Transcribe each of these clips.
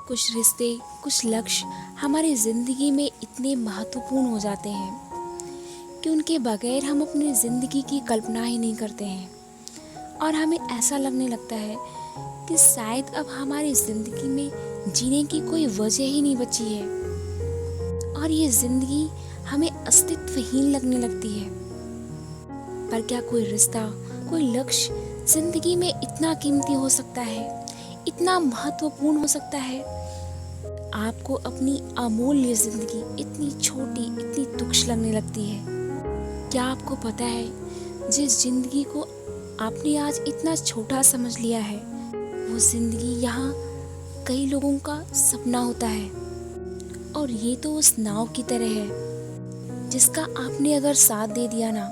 कुछ रिश्ते, कुछ लक्ष्य हमारी ज़िंदगी में इतने महत्वपूर्ण हो जाते हैं कि उनके बगैर हम अपनी ज़िंदगी की कल्पना ही नहीं करते हैं। और हमें ऐसा लगने लगता है कि शायद अब हमारी ज़िंदगी में जीने की कोई वजह ही नहीं बची है और ये ज़िंदगी हमें अस्तित्वहीन लगने लगती है। पर क्या कोई रिश्ता, कोई लक्ष्य ज़िंदगी में इतना कीमती हो सकता है, इतना महत्वपूर्ण हो सकता है? आपको अपनी अमूल्य ज़िंदगी इतनी छोटी, इतनी तुच्छ लगने लगती है। क्या आपको पता है, जिस ज़िंदगी को आपने आज इतना छोटा समझ लिया है, वो ज़िंदगी यहाँ कई लोगों का सपना होता है। और ये तो उस नाव की तरह है जिसका आपने अगर साथ दे दिया ना,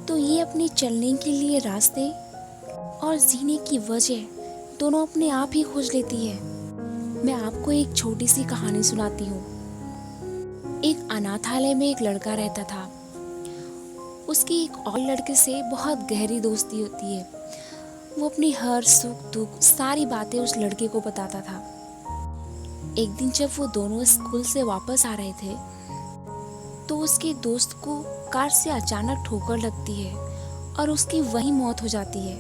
तो ये अपने चलने के लिए रास्ते और जीने की वजह दोनों अपने आप ही खोज लेती है। मैं आपको एक छोटी सी कहानी सुनाती हूँ। एक अनाथालय में एक लड़का रहता था। उसकी एक और लड़के से बहुत गहरी दोस्ती होती है। वो अपनी हर सुख दुख सारी बातें उस लड़के को बताता था। एक दिन जब वो दोनों स्कूल से वापस आ रहे थे, तो उसके दोस्त को कार से अचानक ठोकर लगती है और उसकी वहीं मौत हो जाती है।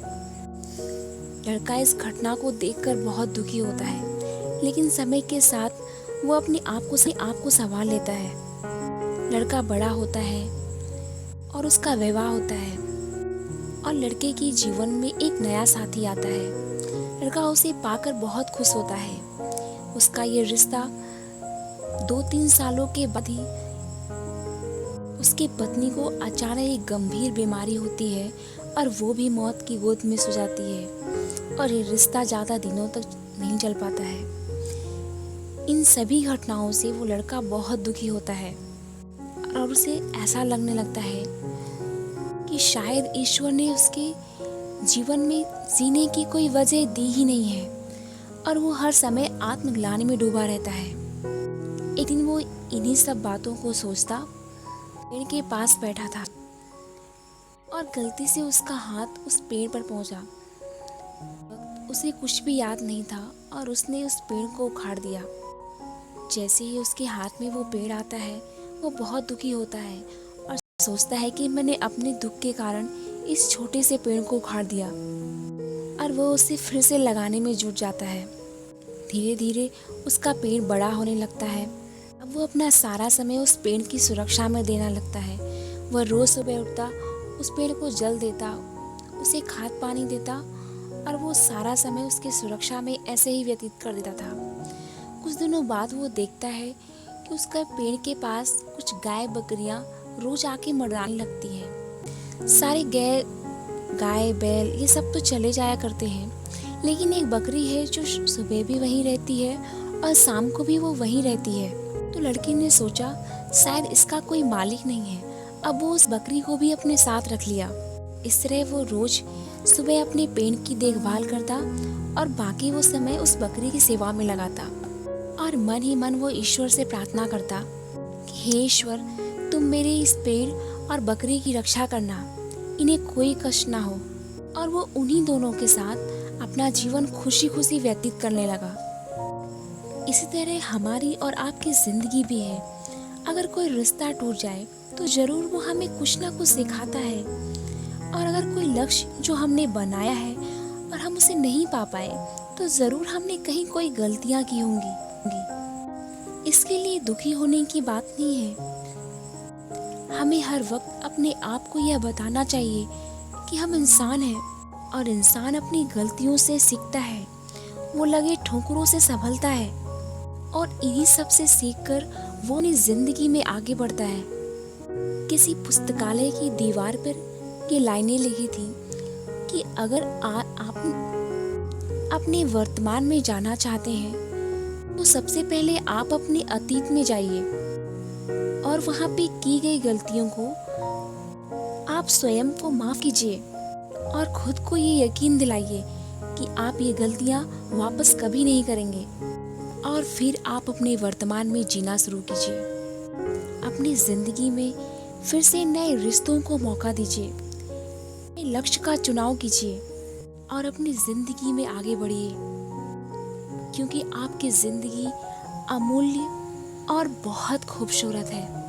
लड़का इस घटना को देखकर बहुत दुखी होता है, लेकिन समय के साथ वो अपने आप को संभाल लेता है। लड़का बड़ा होता है और उसका विवाह होता है और लड़के के जीवन में एक नया साथी आता है। लड़का उसे पाकर बहुत खुश होता है। उसका ये रिश्ता 2-3 सालों के बाद ही उसकी पत्नी को अचानक एक गंभीर बीमारी होती है और वो भी मौत की गोद में सो जाती है और ये रिश्ता ज़्यादा दिनों तक नहीं चल पाता है। इन सभी घटनाओं से वो लड़का बहुत दुखी होता है और उसे ऐसा लगने लगता है कि शायद ईश्वर ने उसके जीवन में जीने की कोई वजह दी ही नहीं है और वो हर समय आत्मग्लानि में डूबा रहता है। एक दिन वो इन्हीं सब बातों को सोचता पेड़ के पास बैठा था और गलती से उसका हाथ उस पेड़ पर पहुंचा। उसे कुछ भी याद नहीं था और उसने उस पेड़ को उखाड़ दिया। जैसे ही उसके हाथ में वो पेड़ आता है, वो बहुत दुखी होता है और सोचता है कि मैंने अपने दुख के कारण इस छोटे से पेड़ को उखाड़ दिया, और वो उसे फिर से लगाने में जुट जाता है। धीरे धीरे उसका पेड़ बड़ा होने लगता है। अब वो अपना सारा समय उस पेड़ की सुरक्षा में देना लगता है। वह रोज सुबह उठता, उस पेड़ को जल देता, उसे खाद पानी देता और वो सारा समय उसकी सुरक्षा में ऐसे ही व्यतीत कर देता था। कुछ दिनों बाद वो देखता है कि उसका पेड़ के पास कुछ गाय बकरियां रोज आके मडराने लगती हैं। सारे गाय बैल ये सब तो चले जाया करते हैं, लेकिन एक बकरी है जो सुबह भी वहीं रहती है और शाम को भी वो वहीं रहती है। तो लड़की ने सोचा शायद इसका कोई मालिक नहीं है। अब वो उस बकरी को भी अपने साथ रख लिया। इस तरह वो रोज सुबह अपने पेड़ की देखभाल करता और बाकी वो समय उस बकरी की सेवा में लगाता और मन ही मन वो ईश्वर से प्रार्थना करता कि हे ईश्वर, तुम मेरे इस पेड़ और बकरी की रक्षा करना, इन्हें कोई कष्ट ना हो। और वो उन्हीं दोनों के साथ अपना जीवन खुशी खुशी व्यतीत करने लगा। इसी तरह हमारी और आपकी जिंदगी भी है। अगर कोई रिश्ता टूट जाए तो जरूर वो हमें कुछ ना कुछ सिखाता है, और अगर कोई लक्ष्य जो हमने बनाया है और हम उसे नहीं पा पाए तो जरूर हमने कहीं कोई गलतियां की होंगी। इसके लिए दुखी होने की बात नहीं है। हमें हर वक्त अपने आप को यह बताना चाहिए कि हम इंसान हैं और इंसान अपनी गलतियों से सीखता है। वो लगे ठोकरों से संभलता है और इन्हीं सब से सीखकर वो अपनी जिंदगी में आगे बढ़ता है। किसी पुस्तकालय की दीवार पर ये लाइनें लिखी थी कि अगर आप अपने वर्तमान में जाना चाहते हैं तो सबसे पहले आप अपने अतीत में जाइए और वहां पे की गई गलतियों को आप स्वयं को माफ कीजिए और खुद को ये यकीन दिलाइए कि आप ये गलतियां वापस कभी नहीं करेंगे। और फिर आप अपने वर्तमान में जीना शुरू कीजिए। अपनी जिंदगी में फिर से नए रिश्तों को मौका दीजिए, लक्ष्य का चुनाव कीजिए और अपनी जिंदगी में आगे बढ़िए। क्योंकि आपकी ज़िंदगी अमूल्य और बहुत खूबसूरत है।